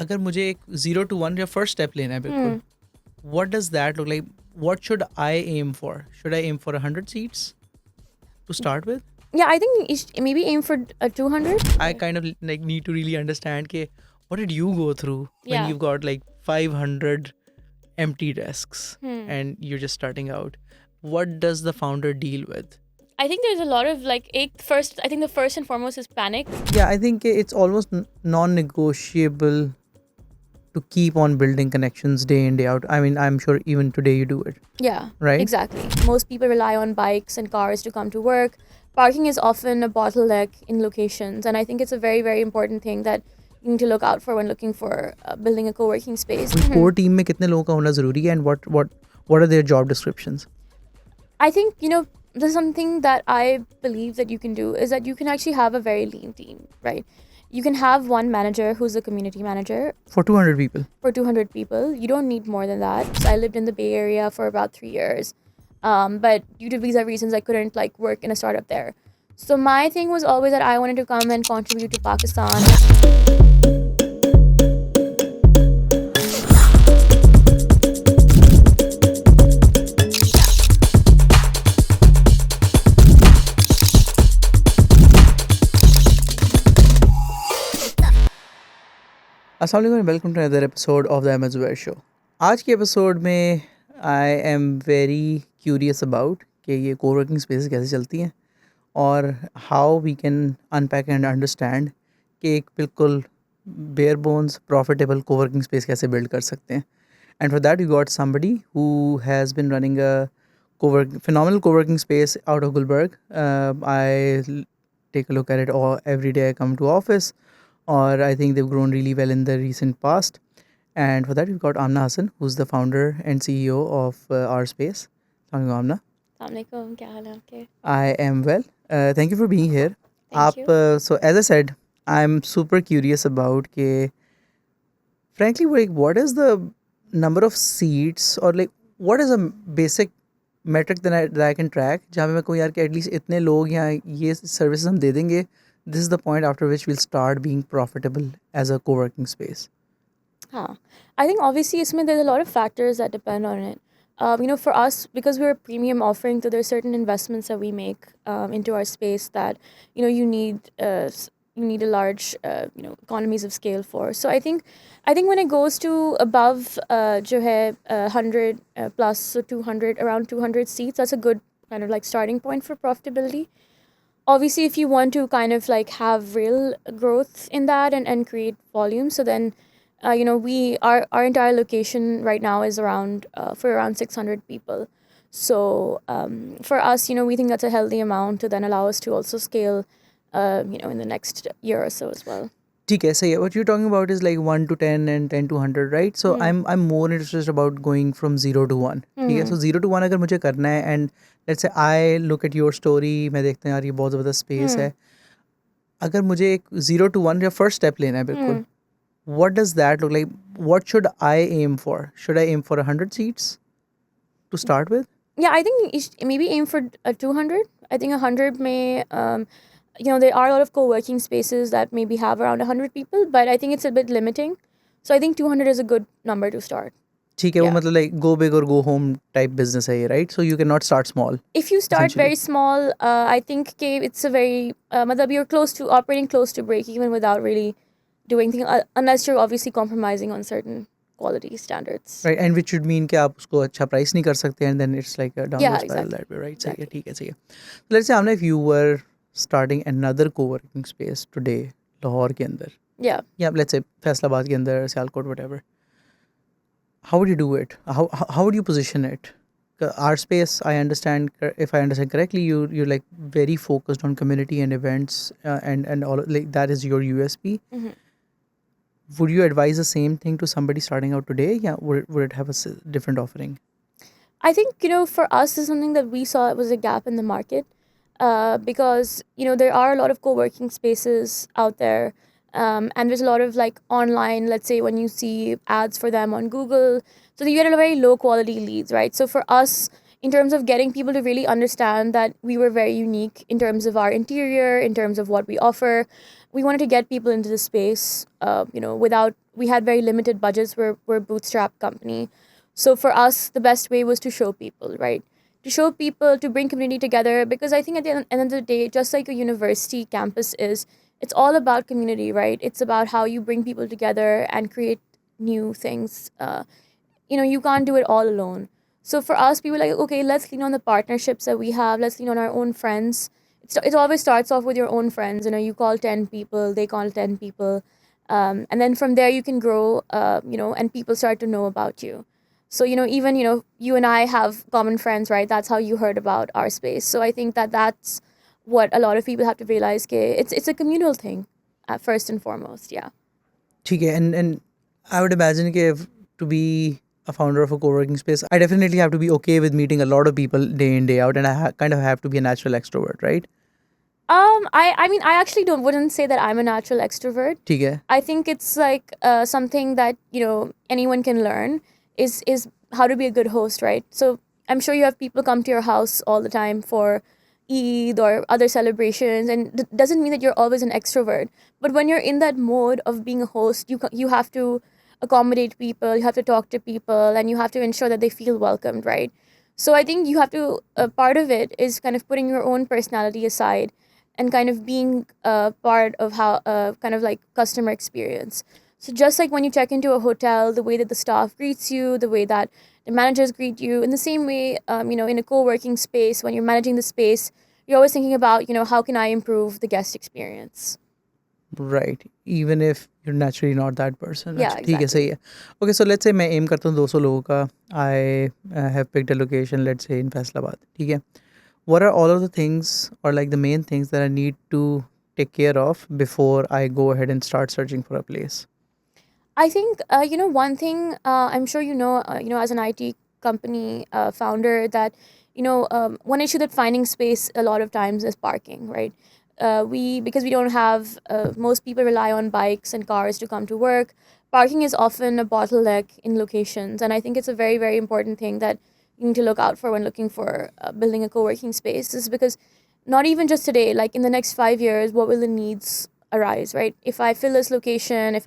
अगर मुझे एक 0 to 1 या फर्स्ट स्टेप लेना है बिल्कुल, what does that look like? What should I aim for? Should I aim for 100 seats to start with? Yeah, I think you should maybe aim for 200. I kind of like need to really understand ke, what did you go through when Yeah. you've got like 500 empty desks Hmm. and you're just starting out? What does the founder deal with? I think there's a lot of like I think the first and foremost is panic. Yeah, I think it's almost non-negotiable to keep on building connections day in day out. I mean, I'm sure even today you do it, Yeah, right? exactly. Most people rely on bikes and cars to come to work. Parking is often a bottleneck in locations, and I think it's a very, very important thing that you need to look out for when looking for building a co-working space. Core team में कितने लोगों का होना जरूरी है, and what are their job descriptions? I think, there's something that I believe that you can do is that you can actually have a very lean team, right? You can have one manager who's a community manager For 200 people. for 200 people. You don't need more than that. So I lived in the Bay Area for about 3 years. But due to visa reasons, I couldn't like work in a startup there. So my thing was always that I wanted to come and contribute to Pakistan. अस्सलाम वालेकुम, welcome to another episode of the Ahmed Zubair show. आज के एपिसोड में I am very curious about कि ये coworking space कैसे चलती हैं और how we can unpack and understand कि एक बिल्कुल bare bones profitable coworking space कैसे बिल्ड कर सकते हैं। And for that we got somebody who has been running a phenomenal co-working space out of Gulberg. I take a look at it every day I come to office, or I think they've grown really well in the recent past. And for that, we've got Amenah Hassan, who's the founder and CEO of RSpace. Assalamu alaikum, Amna. Assalamualaikum, क्या हाल है आपके? I am well. Thank you for being here. Thank you. So as I said, I'm super curious about frankly, like, what is the number of seats, or like what is a basic metric that I can track जहाँ पे मैं कहूँ यार कि at least इतने लोग यहाँ ये सर्विसेज हम दे देंगे, this is the point after which we'll start being profitable as a co-working space. I think obviously there's a lot of factors that depend on it. For us, because we're a premium offering, so there's certain investments that we make into our space that you need a large economies of scale for. So I think when it goes to above जो है 100 plus, so 200, around 200 seats, that's a good kind of like starting point for profitability. Obviously, if you want to kind of like have real growth in that and create volume, so then our entire location right now is around for around 600 people. So for us, we think that's a healthy amount to then allow us to also scale in the next year or so as well. ठीक है, सही है. What you're talking about is like 1 to 10 and 10 to 100, right? So I'm more interested about going from 0 to 1. ठीक है, so 0 to 1 अगर मुझे करना है, and let's say I look at your story, मैं देखता हूँ यार ये बहुत ज़बरदस्त स्पेस है. अगर मुझे एक 0 to 1 या फर्स्ट स्टेप लेना है बिल्कुल, what does that look like? What should I aim for? Should I aim for 100 seats to start with? Yeah, I think you should maybe aim for 200. I think 100 may there are a lot of co-working spaces that maybe have around 100 people, but I think it's a bit limiting. So I think 200 is a good number to start. ठीक है, वो मतलब like go big or go home type business है ये, right? So you cannot start small. If you start very small, I think it's a very you're close to operating close to break even without really doing things, unless you're obviously compromising on certain quality standards. Right, and which should mean कि आप उसको अच्छा price नहीं कर सकते, and then it's like a downward spiral that way, right? सही है, ठीक है, सही है. Let's say Amna, if you were starting another co-working space today, Lahore के अंदर, yeah, let's say फैसलाबाद के अंदर, Sialkot, whatever, how would you do it? How would you position it? Our space, I understand, if I understand correctly, you're like very focused on community and events, and all, like that is your USP. Would you advise the same thing to somebody starting out today? Yeah, would it have a different offering? I think, for us, is something that we saw was a gap in the market, because, there are a lot of co-working spaces out there, and there's a lot of like online, let's say when you see ads for them on Google, so you get a very low quality leads, right? So for us, in terms of getting people to really understand that we were very unique in terms of our interior, in terms of what we offer, we wanted to get people into the space, without we had very limited budgets. We're a bootstrap company. So for us, the best way was to show people, right? To show people, to bring community together, because I think at the end of the day, just like a university campus is, it's all about community, right? It's about how you bring people together and create new things. You can't do it all alone. So for us, we were like, okay, let's lean on the partnerships that we have. Let's lean on our own friends. It always starts off with your own friends. You call 10 people, they call 10 people. And then from there, you can grow, and people start to know about you. So, even, you and I have common friends, right? That's how you heard about our space. So I think that that's what a lot of people have to realize. It's a communal thing, first and foremost. Yeah. ठीक है, and I would imagine कि to be a founder of a co-working space, I definitely have to be okay with meeting a lot of people day in day out, and I kind of have to be a natural extrovert, right? I mean, I actually wouldn't say that I'm a natural extrovert. ठीक है. I think it's like something that anyone can learn is how to be a good host, right? So I'm sure you have people come to your house all the time for Eid or other celebrations, and doesn't mean that you're always an extrovert. But when you're in that mode of being a host, you have to accommodate people, you have to talk to people, and you have to ensure that they feel welcomed, right? So I think you have to part of it is kind of putting your own personality aside and kind of being part of how kind of like customer experience. So just like when you check into a hotel, the way that the staff greets you, the way that the managers greet you, in the same way, in a co-working space, when you're managing the space, you're always thinking about, how can I improve the guest experience? Right, even if you're naturally not that person. Yeah, अच्छा, ठीक है, exactly. सही है. Okay, so let's say मैं aim करता हूँ 200 लोगों का. I have picked a location, let's say in Faisalabad. ठीक है. What are all of the things, or like the main things that I need to take care of before I go ahead and start searching for a place? I think one thing I'm sure as an IT company founder that one issue that finding space a lot of times is parking, right? We because we don't have most people rely on bikes and cars to come to work. Parking is often a bottleneck in locations, and I think it's a very very important thing that you need to look out for when looking for building a co-working space. Is because not even just today, like in the next 5 years, what will the needs arise, right? If I fill this location,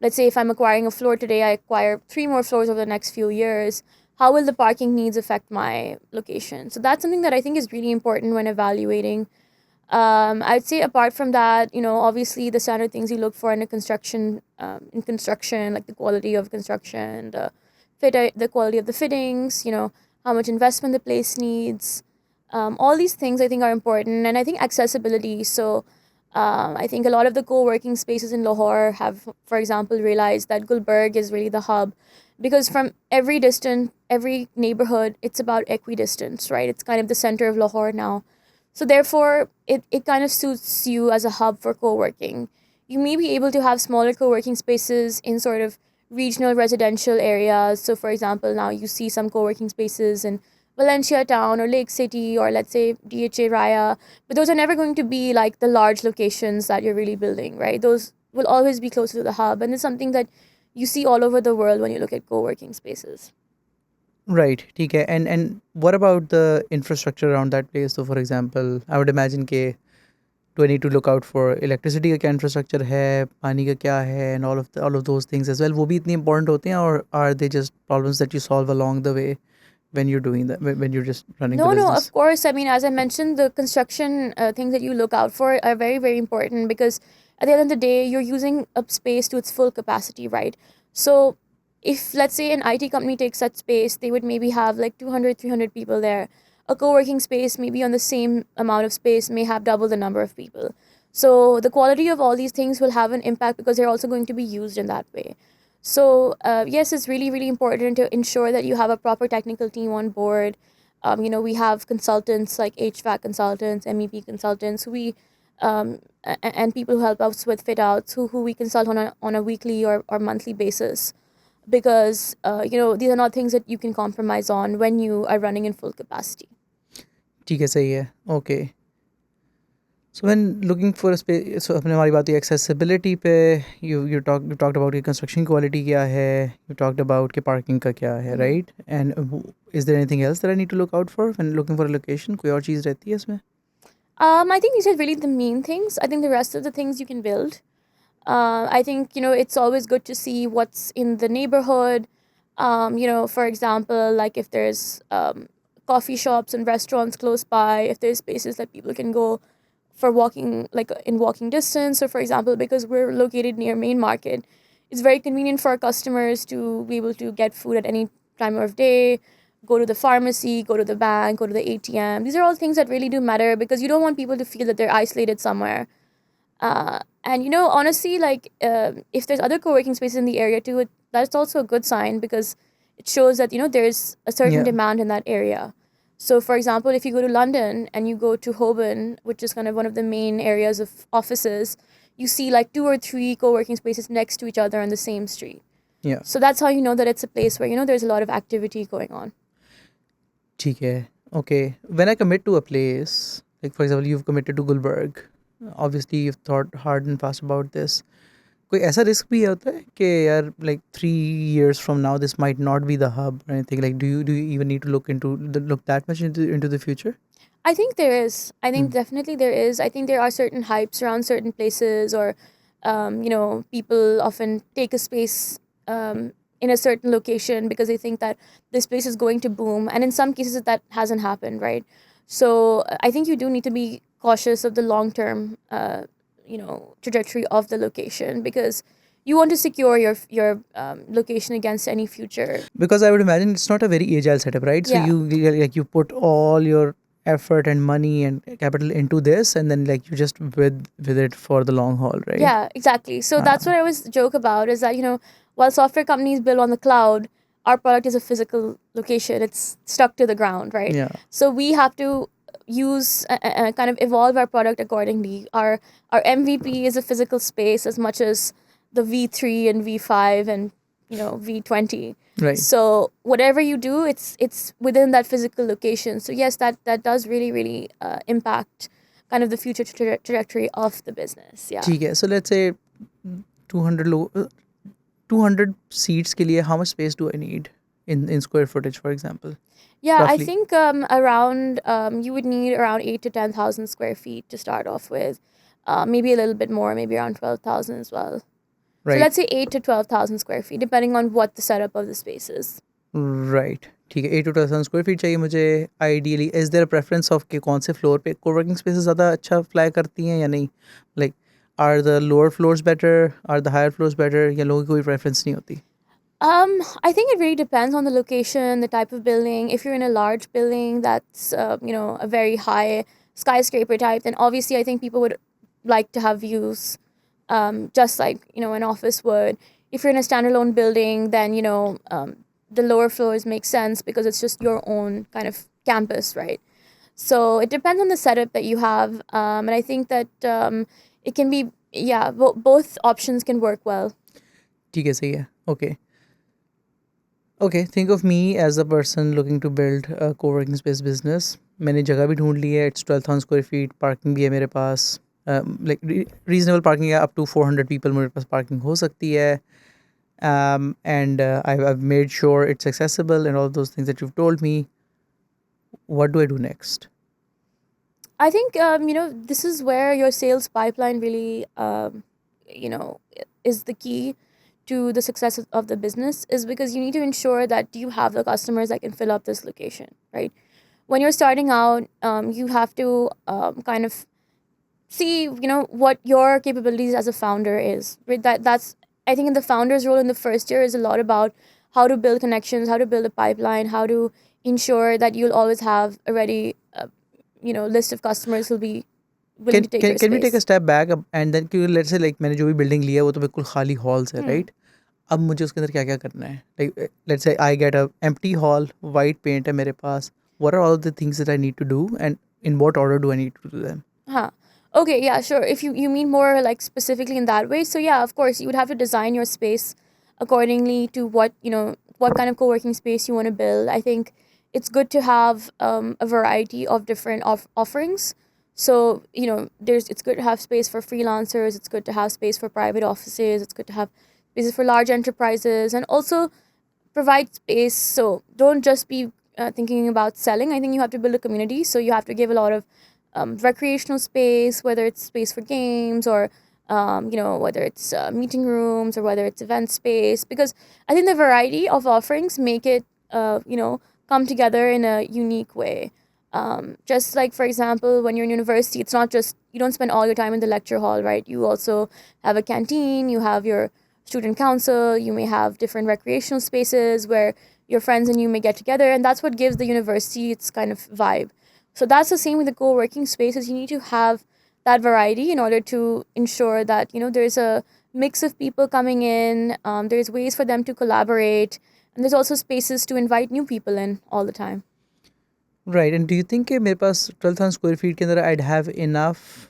let's say if I'm acquiring a floor today, I acquire 3 more floors over the next few years, how will the parking needs affect my location? So that's something that I think is really important when evaluating. I'd say apart from that, obviously the standard things you look for in a construction, like the quality of construction, the quality of the fittings, how much investment the place needs. All these things I think are important, and I think accessibility. So I think a lot of the co-working spaces in Lahore have, for example, realized that Gulberg is really the hub, because from every neighborhood, it's about equidistance, right? It's kind of the center of Lahore now. So therefore, it kind of suits you as a hub for co-working. You may be able to have smaller co-working spaces in sort of regional residential areas. So for example, now you see some co-working spaces in Valencia town or Lake City or let's say DHA Raya, but those are never going to be like the large locations that you're really building, right? Those will always be closer to the hub, and it's something that you see all over the world when you look at co-working spaces. Right, ठीक है. And what about the infrastructure around that place? So for example, I would imagine कि do I need to look out for electricity का क्या infrastructure है, पानी का क्या है, and all of those things as well. वो भी इतनी important होते हैं, or are they just problems that you solve along the way when you're doing that, when you're just running the No, business? of course. I mean, as I mentioned, the construction things that you look out for are very, very important, because at the end of the day, you're using a space to its full capacity, right? So, if let's say an IT company takes that space, they would maybe have like 200, 300 people there. A co working space, maybe on the same amount of space, may have double the number of people. So, the quality of all these things will have an impact because they're also going to be used in that way. So, yes, it's really, really important to ensure that you have a proper technical team on board. We have consultants like HVAC consultants, MEP consultants, and people who help us with fit outs, who we consult on a weekly or monthly basis, because these are not things that you can compromise on when you are running in full capacity. ठीक है, सही है. Okay. So when looking for a space, so अपने हमारी बात हुई accessibility पे, you talked about कि construction quality क्या है, you talked about कि parking का क्या है, right? And is there anything else that I need to look out for when looking for a location? कोई और चीज़ रहती है इसमें? I think these are really the main things. I think the rest of the things you can build. I think, it's always good to see what's in the neighborhood. For example, like if there's coffee shops and restaurants close by, if there's spaces that people can go for walking, like in walking distance. So, for example, because we're located near main market, it's very convenient for our customers to be able to get food at any time of day, go to the pharmacy, go to the bank, go to the ATM. These are all things that really do matter because you don't want people to feel that they're isolated somewhere. And honestly, like if there's other co-working spaces in the area too, that's also a good sign because it shows that there's a certain Yeah. demand in that area. So, for example, if you go to London and you go to Holborn, which is kind of one of the main areas of offices, you see like two or three co-working spaces next to each other on the same street. Yeah. So that's how you know that it's a place where there's a lot of activity going on. ठीक है. Okay. When I commit to a place, like for example, you've committed to Gulberg. Obviously, you've thought hard and fast about this. कोई ऐसा risk भी होता है कि यार like 3 years from now this might not be the hub or anything, like do you even need to look that much into the future? I think there is. I think Hmm. definitely there is. I think there are certain hypes around certain places, or people often take a space in a certain location because they think that this place is going to boom, and in some cases that hasn't happened, right? So I think you do need to be cautious of the long term, trajectory of the location because you want to secure your location against any future. Because I would imagine it's not a very agile setup, right? So Yeah. you put all your effort and money and capital into this, and then like you just with it for the long haul, right? Yeah, exactly. So that's what I always joke about is that, while software companies build on the cloud, our product is a physical location. It's stuck to the ground, right? Yeah. So we have to use kind of evolve our product accordingly. Our MVP is a physical space as much as the V3 and V5 and V20. Right. So whatever you do, it's within that physical location. So yes, that does really really impact kind of the future trajectory of the business. Yeah. ठीक है. So let's say 200 200 seats के लिए how much space do I need in square footage, for example? Yeah, I Roughly. think around you would need around 8 to 10,000 square feet to start off with. Maybe a little bit more, maybe around 12,000 as well. So Right. let's say 8 to 12,000 square feet, depending on what the setup of the space is. Right. ठीक है. 8 to 10,000 square feet चाहिए मुझे ideally. Is there preference of कि कौन से floor पे coworking spaces ज़्यादा अच्छा फ्लाई करती हैं या नहीं? Like are the lower floors better, are the higher floors better, या लोगों की कोई प्रेफरेंस नहीं होती? I think it really depends on the location, the type of building. If you're in a large building that's a very high skyscraper type, then obviously I think people would like to have views, just like an office would. If you're in a standalone building, then the lower floors make sense because it's just your own kind of campus, right? So it depends on the setup that you have, and I think that it can be, yeah, both options can work well. ठीक है, सही है. Okay. Okay, think of me as a person looking to build a coworking space business. मैंने जगह भी ढूंढ ली है. It's 12,000 square feet. Parking भी है मेरे पास. लाइक रीजनेबल पार्किंग है. अप टू 400 people मेरे पास पार्किंग हो सकती है. And I've made sure it's accessible and all those things that you've told me. What do I do next? I think this is where your sales pipeline really is the key to the success of the business, is because you need to ensure that you have the customers that can fill up this location, right? When you're starting out, you have to kind of see what your capabilities as a founder is, right? That's, I think, in the founder's role in the first year is a lot about how to build connections, how to build a pipeline, how to ensure that you'll always have a ready list of customers who'll be willing Can, to take can, your can we take a space. step back and then let's say like मैंने जो भी building लिया वो तो बिल्कुल खाली halls है, Hmm. right? अब मुझे उसके अंदर क्या क्या करना है? Like let's say I get a empty hall, white paint है मेरे पास. What are all the things that I need to do, and in what order do I need to do them? Huh. Okay, yeah, sure. If you mean more like specifically in that way, so yeah, of course, you would have to design your space accordingly to what kind of co-working space you want to build. I think it's good to have a variety of different offerings. So, it's good to have space for freelancers, it's good to have space for private offices, it's good to have spaces for large enterprises, and also provide space. So don't just be thinking about selling. I think you have to build a community. So you have to give a lot of recreational space, whether it's space for games or whether it's meeting rooms or whether it's event space, because I think the variety of offerings make it, come together in a unique way. Just like, for example, when you're in university, it's not just, you don't spend all your time in the lecture hall, right? You also have a canteen, you have your student council, you may have different recreational spaces where your friends and you may get together, and that's what gives the university its kind of vibe. So that's the same with the co-working spaces. You need to have that variety in order to ensure that there's a mix of people coming in. There's ways for them to collaborate, and there's also spaces to invite new people in all the time. Right. And do you think कि मेरे पास 12,000 square feet के अंदर I'd have enough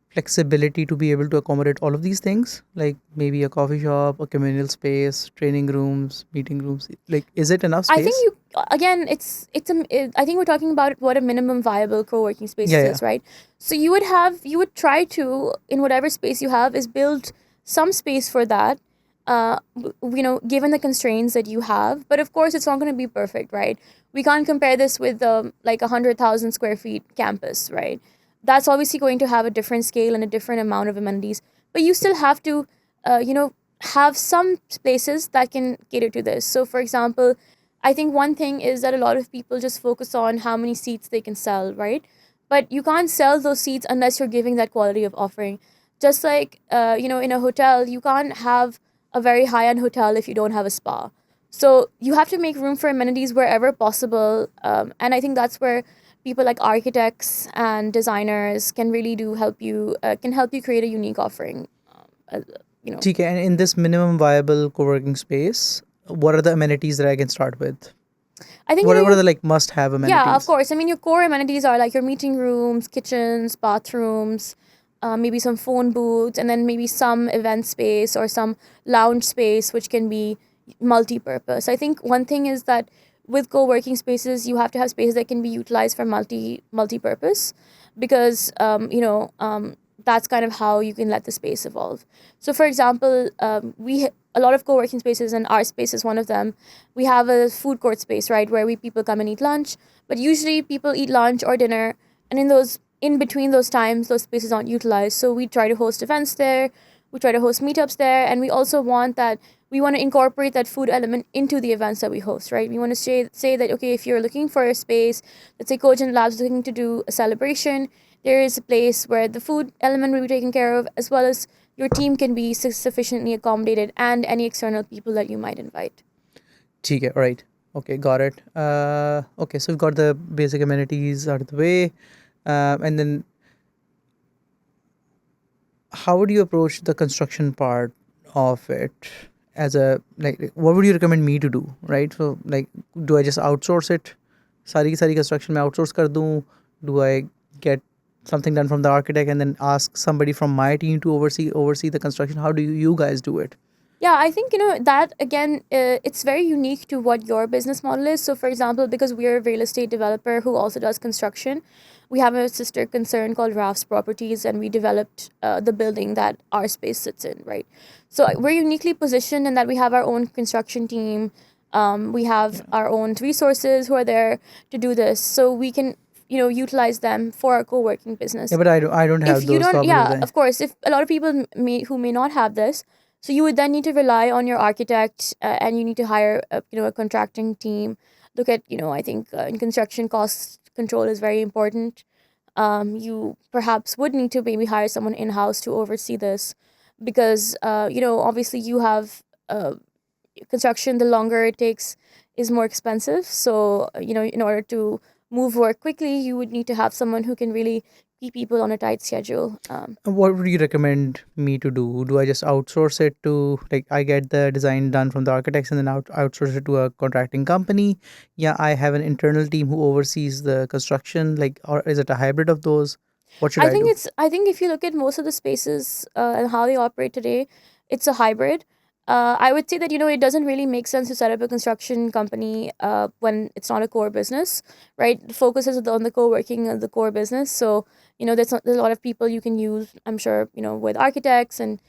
flexibility to be able to accommodate all of these things, like maybe a coffee shop, a communal space, training rooms, meeting rooms? Like, is it enough I think space? you again, I think we're talking about what a minimum viable co-working space Yeah, yeah. is, right? So you would try to, in whatever space you have, is build some space for that. Given the constraints that you have, but of course it's not going to be perfect, right? We can't compare this with like 100,000 square feet campus, right? That's obviously going to have a different scale and a different amount of amenities, but you still have to, uh, you know, have some spaces that can cater to this. So, for example, I think one thing is that a lot of people just focus on how many seats they can sell, right? But you can't sell those seats unless you're giving that quality of offering. Just like, in a hotel, you can't have a very high end hotel if you don't have a spa. So you have to make room for amenities wherever possible. And I think that's where people like architects and designers can really do can help you create a unique offering. Uh, you know, ठीक है. And in this minimum viable co-working space, what are the amenities that I can start with? I think What are the like must-have yeah, of amenities? course. I mean, your core amenities are like your meeting rooms, kitchens, bathrooms, maybe some phone booths, and then maybe some event space or some lounge space, which can be multi-purpose. I think one thing is that with co-working spaces, you have to have spaces that can be utilized for multi-purpose, because that's kind of how you can let the space evolve. So, for example, a lot of co-working spaces, and our space is one of them. We have a food court space, right, where we people come and eat lunch, but usually people eat lunch or dinner, and in between those times, those spaces aren't utilized. So we try to host events there, we try to host meetups there, and we also we want to incorporate that food element into the events that we host, right? We want to say that, okay, if you're looking for a space, let's say Cogent Labs is looking to do a celebration, there is a place where the food element will be taken care of, as well as your team can be sufficiently accommodated, and any external people that you might invite. ठीक है. All right. Okay, got it. Okay, so we've got the basic amenities out of the way. And then how would you approach the construction part of it? As a like what would you recommend me to do, right? So like, do I just outsource it? सारी की सारी construction मैं outsource कर दूँ? Do I get something done from the architect and then ask somebody from my team to oversee the construction? How do you guys do it? Yeah, I think that again, it's very unique to what your business model is. So, for example, because we're a real estate developer who also does construction, we have a sister concern called Raf's Properties, and we developed the building that our space sits in, right? So we're uniquely positioned in that we have our own construction team. We have our own resources who are there to do this, so we can utilize them for our co-working business. Yeah, but I don't have If you those, don't, तो आप मुझे yeah, बताएं. of course, if a lot of people who may not have this, so you would then need to rely on your architect, and you need to hire a contracting team. Look at, I think in construction, cost control is very important. You perhaps would need to maybe hire someone in house to oversee this, because obviously you have construction. The longer it takes is more expensive. So in order to move work quickly, you would need to have someone who can really keep people on a tight schedule. What would you recommend me to do? Do I just outsource it to, like, I get the design done from the architects and then outsource it to a contracting company? Yeah, I have an internal team who oversees the construction, like, or is it a hybrid of those? What should I do? I think if you look at most of the spaces and how they operate today, it's a hybrid. I would say that it doesn't really make sense to set up a construction company when it's not a core business, right? The focus is on the co-working and the core business. So there's a lot of people you can use. I'm sure with architects and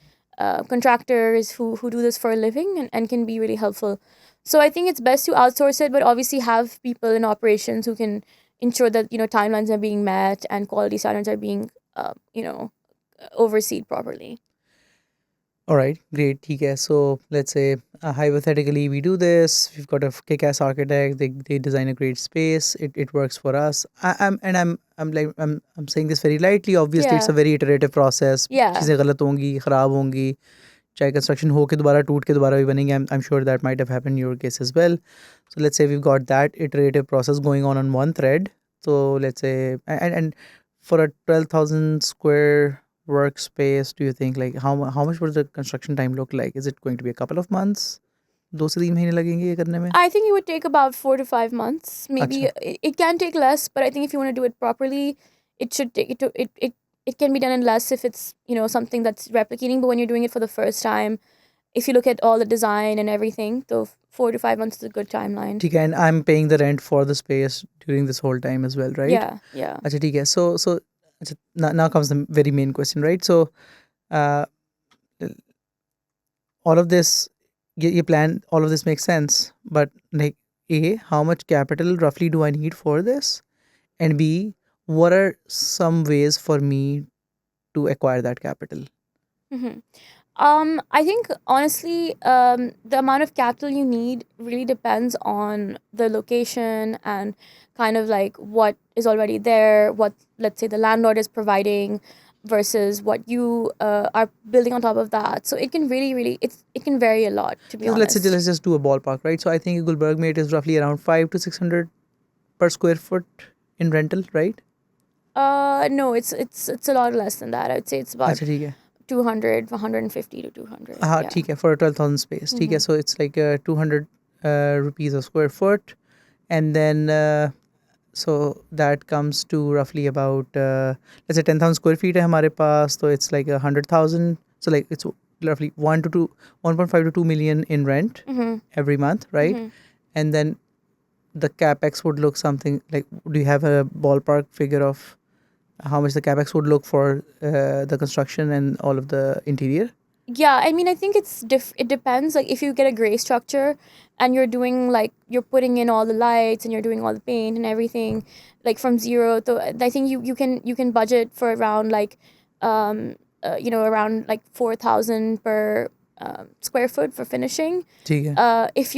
contractors who do this for a living, and can be really helpful. So I think it's best to outsource it, but obviously have people in operations who can ensure that timelines are being met and quality standards are being overseen properly. All right, great. ठीक है. So let's say hypothetically we do this. We've got a kick-ass architect. They design a great space. It works for us. I'm saying this very lightly. Obviously, it's Yeah. a very iterative process. Yeah. चीज़ें गलत होंगी, ख़राब होंगी. चाहे construction हो के दोबारा टूट के दोबारा भी बनेंगे. I'm sure that might have happened in your case as well. So let's say we've got that iterative process going on one thread. So let's say and for a 12,000 square workspace, do you think like how much would the construction time look like? Is it going to be a couple of months? 2 से 3 महीने लगेंगे ये करने में? I think it would take about 4 to 5 months. Maybe अच्छा. it can take less, but I think if you want to do it properly, it should take it can be done in less if it's something that's replicating. But when you're doing it for the first time, if you look at all the design and everything, so 4 to 5 months is a good timeline. ठीक है, and I'm paying the rent for the space during this whole time as well, right? Yeah, yeah. अच्छा ठीक है. So अच्छा, now comes the very main question, right? So uh, all of this, you plan, all of this makes sense, but like A, how much capital roughly do I need for this? And B, what are some ways for me to acquire that capital? Mm-hmm. I think honestly, the amount of capital you need really depends on the location and kind of like what is already there, what, let's say, the landlord is providing versus what you are building on top of that. So it can really it can vary a lot, to be So let's say honest. let's just do a ballpark, right? So I think Gulberg mate is roughly around 5 to 600 per square foot in rental, right? No, it's a lot less than that. I would say it's about अच्छा ठीक है. 200, 150 to 200. हाँ Yeah. ठीक है, for a 12,000 space. ठीक है, so it's like 200 rupees a square foot, and then so that comes to roughly about let's say 10,000 square feet है हमारे पास, so it's like 100,000. So like it's roughly 1.5 to 2 million in rent every month, right? And then the capex would look something like, do you have a ballpark figure of how much the capex would look for the construction and all of the interior? Yeah, I mean, I think it depends. Like if you get a gray structure and you're doing like you're putting in all the lights and you're doing all the paint and everything like from zero, so I think you can budget for around like around like 4,000 per square foot for finishing. ठीक है. If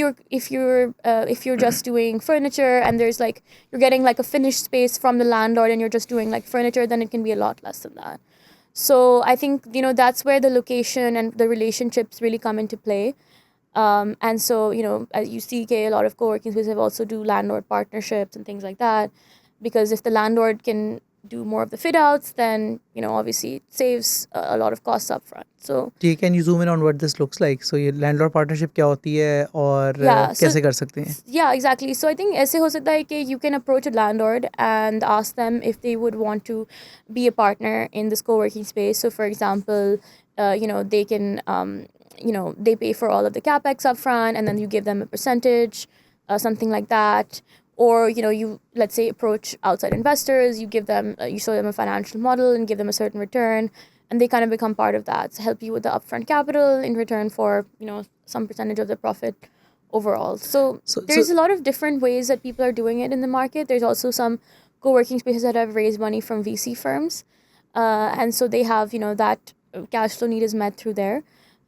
you're just doing furniture and there's like you're getting like a finished space from the landlord and you're just doing like furniture, then it can be a lot less than that. So I think that's where the location and the relationships really come into play. And so as you see, a lot of co-working spaces have also do landlord partnerships and things like that, because if the landlord can do more of the fit outs, then obviously it saves a lot of costs up front. So can you zoom in on what this looks like? So ये landlord partnership क्या होती है और Yeah, so- कैसे कर सकते हैं? yeah, exactly. So I think ऐसे हो सकता है कि you can approach a landlord and ask them if they would want to be a partner in this co-working space. So for example, they can they pay for all of the capex up front and then you give them a percentage, something like that. Or you, let's say, approach outside investors, you give them you show them a financial model and give them a certain return, and they kind of become part of that, so help you with the upfront capital in return for some percentage of the profit overall. So there's a lot of different ways that people are doing it in the market. There's also some co-working spaces that have raised money from VC firms, and so they have that cash flow need is met through there.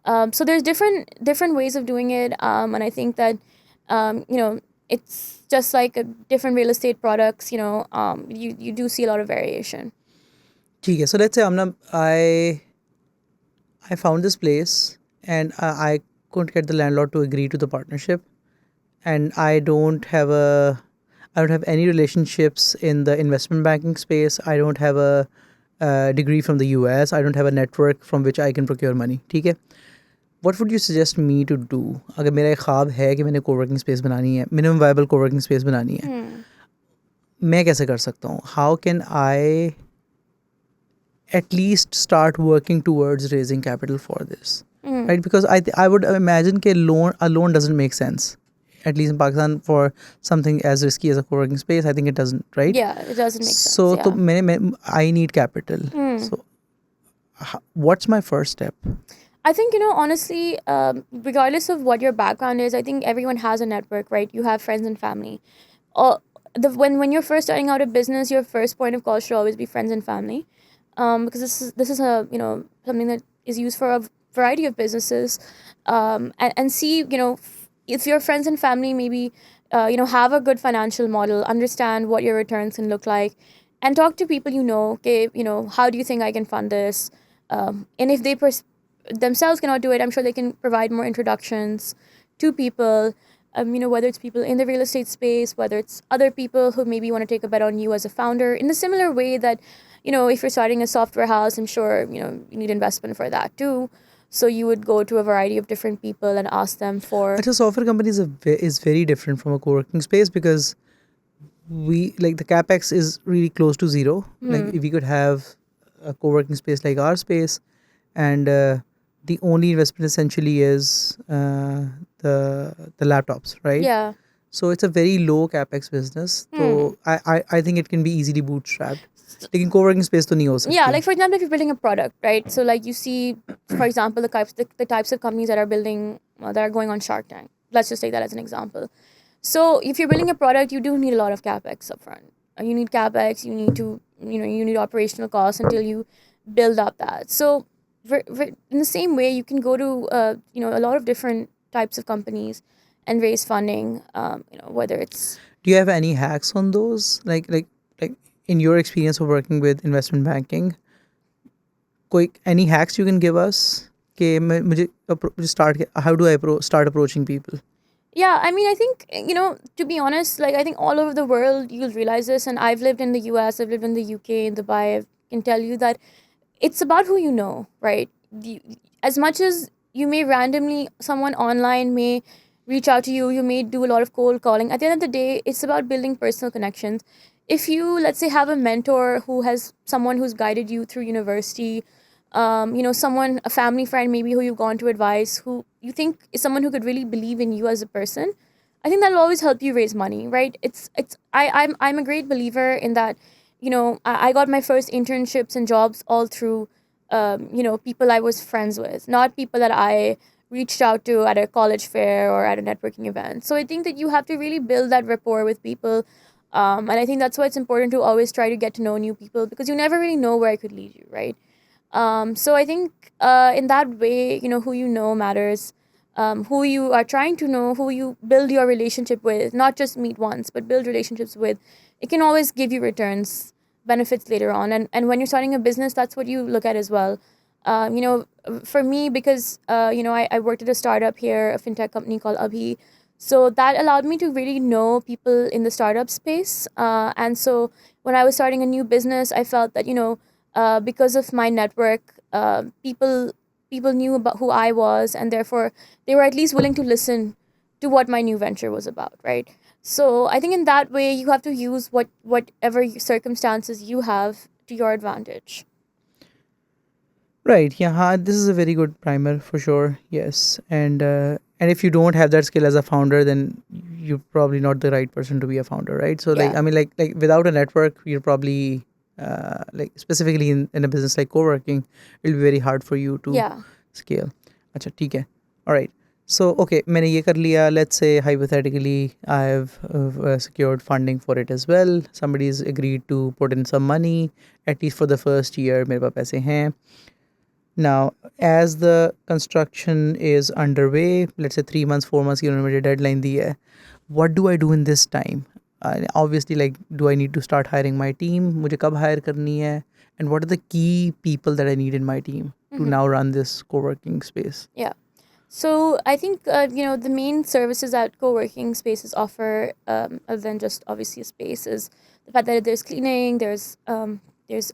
So there's different ways of doing it, and I think that it's just like a different real estate products. You do see a lot of variation. ठीक है. So let's say I found this place and I couldn't get the landlord to agree to the partnership, and I don't have any relationships in the investment banking space. I don't have a degree from the US. I don't have a network from which I can procure money. ठीक है. What would you suggest me to do? अगर मेरा एक ख्वाब है कि मैंने coworking space बनानी है, मिनिमम वायबल कोवर्किंग स्पेस बनानी है, मैं कैसे कर सकता हूँ? How can I at least start working towards raising capital for this? Right? Because I would imagine that a loan doesn't make sense, at least in Pakistan, for something as risky as a co-working space. I think it doesn't, right? Yeah, it doesn't make sense. So Yeah. I need capital. So what's my first step? I think, honestly, regardless of what your background is, I think everyone has a network, right? You have friends and family. When you're first starting out a business, your first point of call should always be friends and family. because this is a something that is used for a variety of businesses, and see if your friends and family maybe have a good financial model, understand what your returns can look like, and talk to people okay, how do you think I can fund this, and if they themselves cannot do it, I'm sure they can provide more introductions to people, whether it's people in the real estate space, whether it's other people who maybe want to take a bet on you as a founder, in a similar way that, if you're starting a software house, I'm sure, you need investment for that too. So you would go to a variety of different people and ask them for. Actually, software company is very different from a co-working space because we like the capex is really close to zero. Like if we could have a co-working space like our space, and the only investment essentially is the laptops, right? Yeah. So it's a very low capex business. So I think it can be easily bootstrapped. लेकिन co-working space तो नहीं हो सकती. Yeah, like for example, if you're building a product, right? So like you see, for example, the types of companies that are building that are going on Shark Tank. Let's just take that as an example. So if you're building a product, you do need a lot of capex upfront. You need capex. You need to you need operational costs until you build up that. So in the same way, you can go to a lot of different types of companies and raise funding. Whether it's. Do you have any hacks on those? Like in your experience of working with investment banking, any hacks you can give us? कि मुझे start how do I start approaching people? Yeah, I mean, I think, to be honest, like, I think all over the world, you'll realize this. And I've lived in the US, I've lived in the UK, in Dubai. I can tell you that it's about who you know, right? As much as you may randomly, someone online may reach out to you, you may do a lot of cold calling. At the end of the day, it's about building personal connections. If you, let's say, have a mentor who has someone who's guided you through university, someone, a family friend maybe who you've gone to advise, who you think is someone who could really believe in you as a person, I think that'll always help you raise money, right? I'm a great believer in that. I got my first internships and jobs all through, people I was friends with, not people that I reached out to at a college fair or at a networking event. So I think that you have to really build that rapport with people. And I think that's why it's important to always try to get to know new people, because you never really know where it could lead you, right? So I think in that way, who you know matters. Who you are trying to know, who you build your relationship with, not just meet once, but build relationships with, it can always give you returns, benefits later on. And when you're starting a business, that's what you look at as well. For me, because, I worked at a startup here, a fintech company called Abhi. So that allowed me to really know people in the startup space. And so when I was starting a new business, I felt that, because of my network, people knew about who I was, and therefore they were at least willing to listen to what my new venture was about, right? So I think in that way you have to use whatever circumstances you have to your advantage. Right. Yeah. This is a very good primer for sure. Yes. And if you don't have that skill as a founder, then you're probably not the right person to be a founder, right? So like Yeah. I mean like without a network, you're probably like specifically in a business like co-working, it'll be very hard for you to Yeah. scale. अच्छा ठीक है. All right. So okay, मैंने ये कर लिया. Let's say hypothetically I've secured funding for it as well. Somebody's agreed to put in some money, at least for the first year. मेरे पास पैसे हैं. Now, as the construction is underway, let's say 3 months, 4 months, की उन्होंने मुझे deadline दी है. What do I do in this time? Obviously, like, do I need to start hiring my team? मुझे कब hire करनी है? And what are the key people that I need in my team to now run this co-working space? Yeah. So I think the main services that co-working spaces offer, other than just obviously a space, is the fact that there's cleaning, there's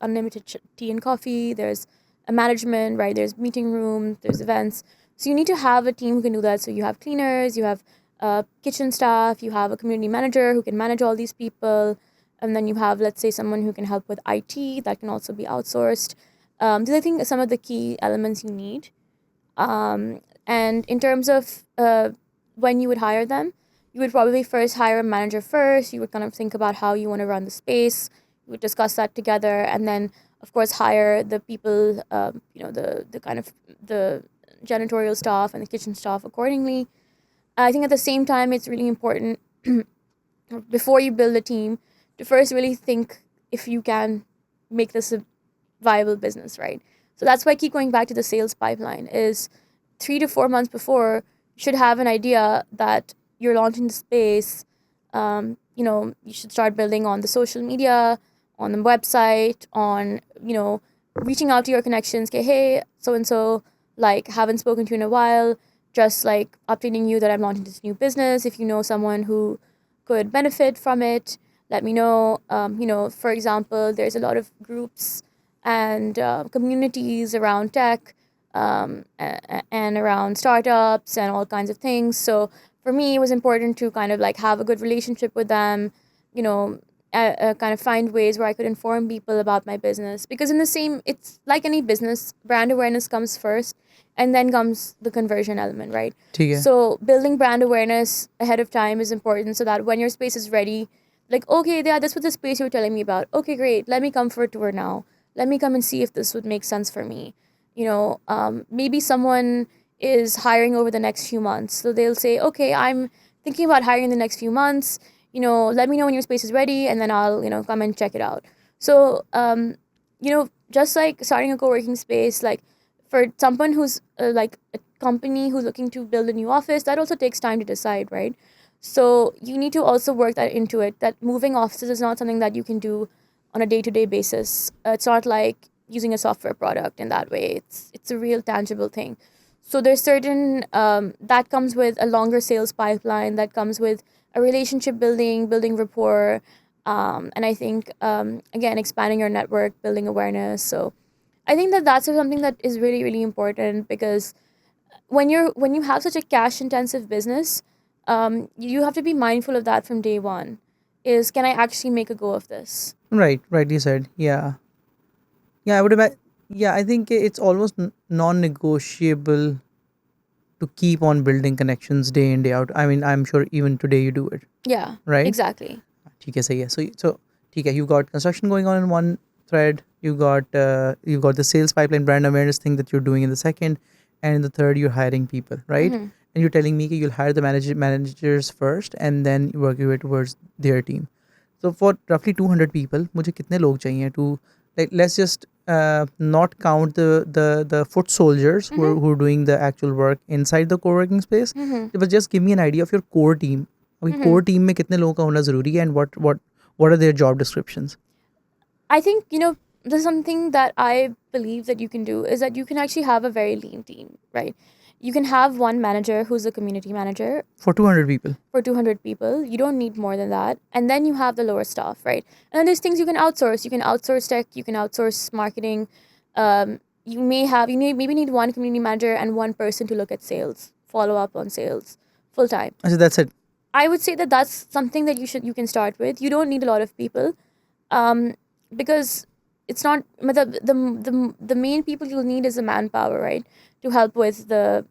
unlimited tea and coffee, there's a management, right? There's meeting room, there's events. So you need to have a team who can do that. So you have cleaners, you have kitchen staff, you have a community manager who can manage all these people, and then you have, let's say, someone who can help with IT that can also be outsourced. These I think are some of the key elements you need. And in terms of when you would hire them, you would probably first hire a manager first. You would kind of think about how you want to run the space. You would discuss that together, and then, of course, hire the people, the kind of the janitorial staff and the kitchen staff accordingly. I think at the same time, it's really important before you build a team to first really think if you can make this a viable business, right? So that's why I keep going back to the sales pipeline is 3 to 4 months before you should have an idea that you're launching the space. You should start building on the social media, on the website, on, reaching out to your connections. Okay, hey, so and so, like, haven't spoken to you in a while. Just like updating you that I'm launching this new business. If you know someone who could benefit from it, let me know. For example, there's a lot of groups and communities around tech, and around startups and all kinds of things. So for me, it was important to kind of like have a good relationship with them, you know, kind of find ways where I could inform people about my business. Because it's like any business, brand awareness comes first and then comes the conversion element, right? ठीक है. So building brand awareness ahead of time is important so that when your space is ready, like, okay, yeah, this was the space you were telling me about. Okay, great. Let me come for a tour now. Let me come and see if this would make sense for me. Maybe someone is hiring over the next few months. So they'll say, okay, I'm thinking about hiring in the next few months. Let me know when your space is ready and then I'll, come and check it out. So, just like starting a co-working space, like for someone who's like a company who's looking to build a new office, that also takes time to decide, right? So you need to also work that into it, that moving offices is not something that you can do on a day-to-day basis. It's not like using a software product in that way. It's a real tangible thing. So there's certain that comes with a longer sales pipeline, that comes with a relationship building rapport, and I think again expanding your network, building awareness. So I think that that's something that is really really important, because when you have such a cash intensive business, you have to be mindful of that from day one. Is, can I actually make a go of this? Right, rightly said. Yeah. Yeah, I would imagine. Yeah, I think it's almost non-negotiable to keep on building connections day in day out. I mean, I'm sure even today you do it, Yeah, right? exactly. ठीक है, सही है. So ठीक है, you got construction going on in one thread. You got the sales pipeline brand awareness thing that you're doing in the second, and in the third you're hiring people, right? Mhm. And you're telling me that you'll hire the managers first and then you work your way towards their team. So for roughly 200 people, मुझे कितने लोग चाहिए to, like, let's just not count the foot soldiers who are doing the actual work inside the co-working space, Mhm. but just give me an idea of your core team. अभी core team में कितने लोगों का होना ज़रूरी है, and what are their job descriptions? I think, there's something that I believe that you can do is that you can actually have a very lean team, right? You can have one manager who's a community manager For 200 people. for 200 people. You don't need more than that. And then you have the lower staff, right? And then there's things you can outsource. You can outsource tech, you can outsource marketing. Maybe need one community manager and one person to look at sales, follow up on sales full time. So that's it. I would say that that's something that you can start with. You don't need a lot of people, because it's not the main people you'll need is the manpower, right, to help with the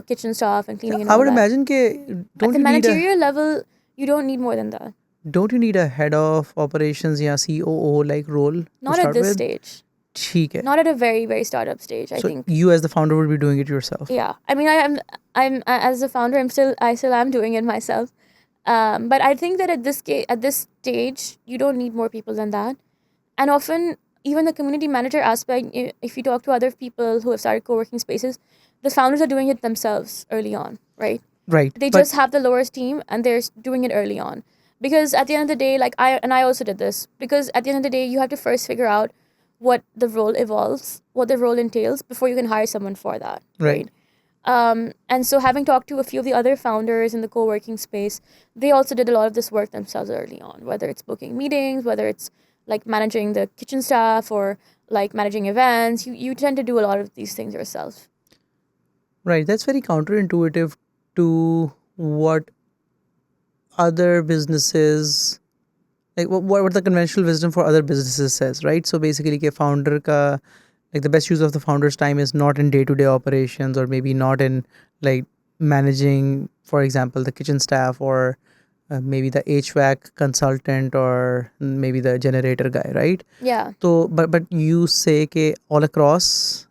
kitchen staff and cleaning and I all would that. imagine के At don't the you need a managerial level, you don't need more than that. don't you need a head of operations या COO like role to Not at start this with? stage. ठीक है. Not at a very very startup stage. I So think. you as the founder would be doing it yourself. Yeah, I mean, I'm as a founder, I still am doing it myself. But I think that at this stage, you don't need more people than that. And often, even the community manager aspect, if you talk to other people who have started co-working spaces, the founders are doing it themselves early on, right? Right. They But just have the lowest team and they're doing it early on. Because at the end of the day, like I also did this, because at the end of the day, you have to first figure out what the role evolves, what the role entails before you can hire someone for that, Right. And so having talked to a few of the other founders in the co-working space, they also did a lot of this work themselves early on, whether it's booking meetings, whether it's like managing the kitchen staff or like managing events. You tend to do a lot of these things yourself. Right. That's very counterintuitive to what other businesses, like what the conventional wisdom for other businesses says, right? So basically के founder का, like, the best use of the founder's time is not in day-to-day operations, or maybe not in like managing, for example, the kitchen staff, or maybe the HVAC consultant, or maybe the generator guy, right? Yeah. So but you say कि all across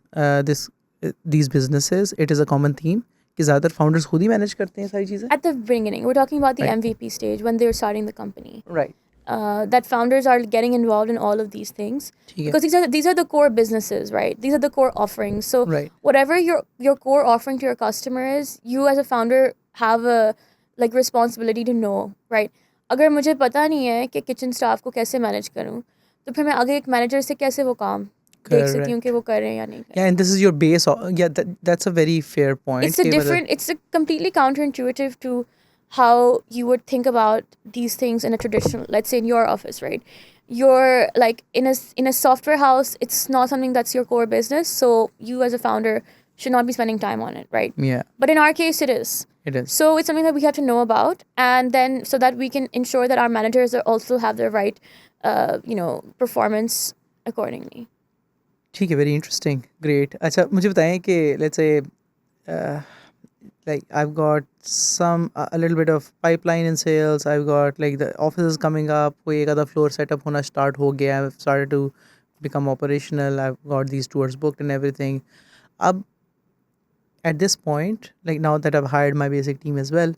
these businesses it is a common theme कि ज़्यादातर founders खुद ही manage करते हैं सारी चीज़ें. At the beginning, we're talking about the Right. MVP stage when they're starting the company. Right. that founders are getting involved in all of these things, ठीक है. because these are the core businesses, right? These are the core offerings. So Right. whatever your core offering to your customer is, you as a founder have a like responsibility to know, right? अगर मुझे पता नहीं है कि kitchen staff को कैसे manage करूँ, तो फिर मैं आगे एक मैनेजर से कैसे वो काम देख सकती हूँ कि Correct. वो कर रहे हैं या नहीं कर Yeah, रहे and हैं. this is your base. Yeah, that's a very fair point. कि मतलब, It's a completely counterintuitive to how you would think about these things in a traditional, let's say in your office, right? You're like in a software house, it's not something that's your core business, so you as a founder should not be spending time on it, right? yeah, But in our case, it is. it is. So it's something that we have to know about, and then so that we can ensure that our managers also have the right, performance accordingly. ठीक है, very interesting, great. अच्छा, मुझे बताएं कि let's say like I've got a little bit of pipeline in sales. I've got like the office is coming up. कोई एक आधा floor setup होना start हो गया. I've started to become operational. I've got these tours booked and everything. अब at this point, like now that I've hired my basic team as well,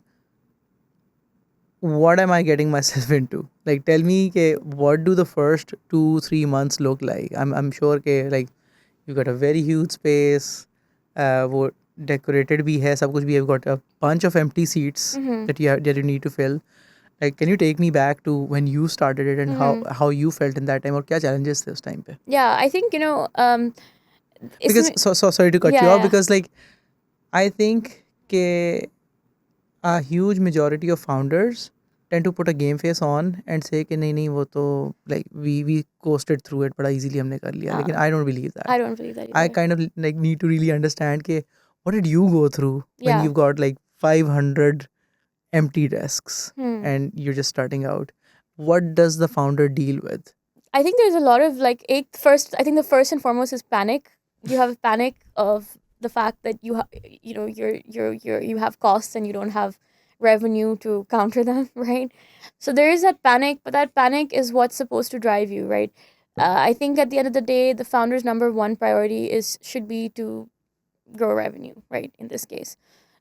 what am I getting myself into? Like, tell me, ke, what do the first 2-3 months look like? I'm sure ke, like you got a very huge space, वो decorated भी है, सब कुछ भी है. You've got a bunch of empty seats that you need to fill. Like, can you take me back to when you started it and how you felt in that time, और क्या challenges थे उस time पे? Yeah, I think Because so sorry to cut you off, yeah. because like I think ke a huge majority of founders tend to put a game face on and say कि नहीं वो तो like we coasted through it बड़ा easily हमने कर लिया. लेकिन I don't believe that. I don't believe that I either. kind of like need to really understand कि what did you go through when Yeah. you've got like 500 empty desks Hmm. and you're just starting out. What does the founder deal with? I think there's a lot of like I think the first and foremost is panic. You have panic of the fact that you have costs and you don't have revenue to counter them, right? So there is that panic, but that panic is what's supposed to drive you, right? I think at the end of the day, the founder's number one priority should be to grow revenue, right? In this case,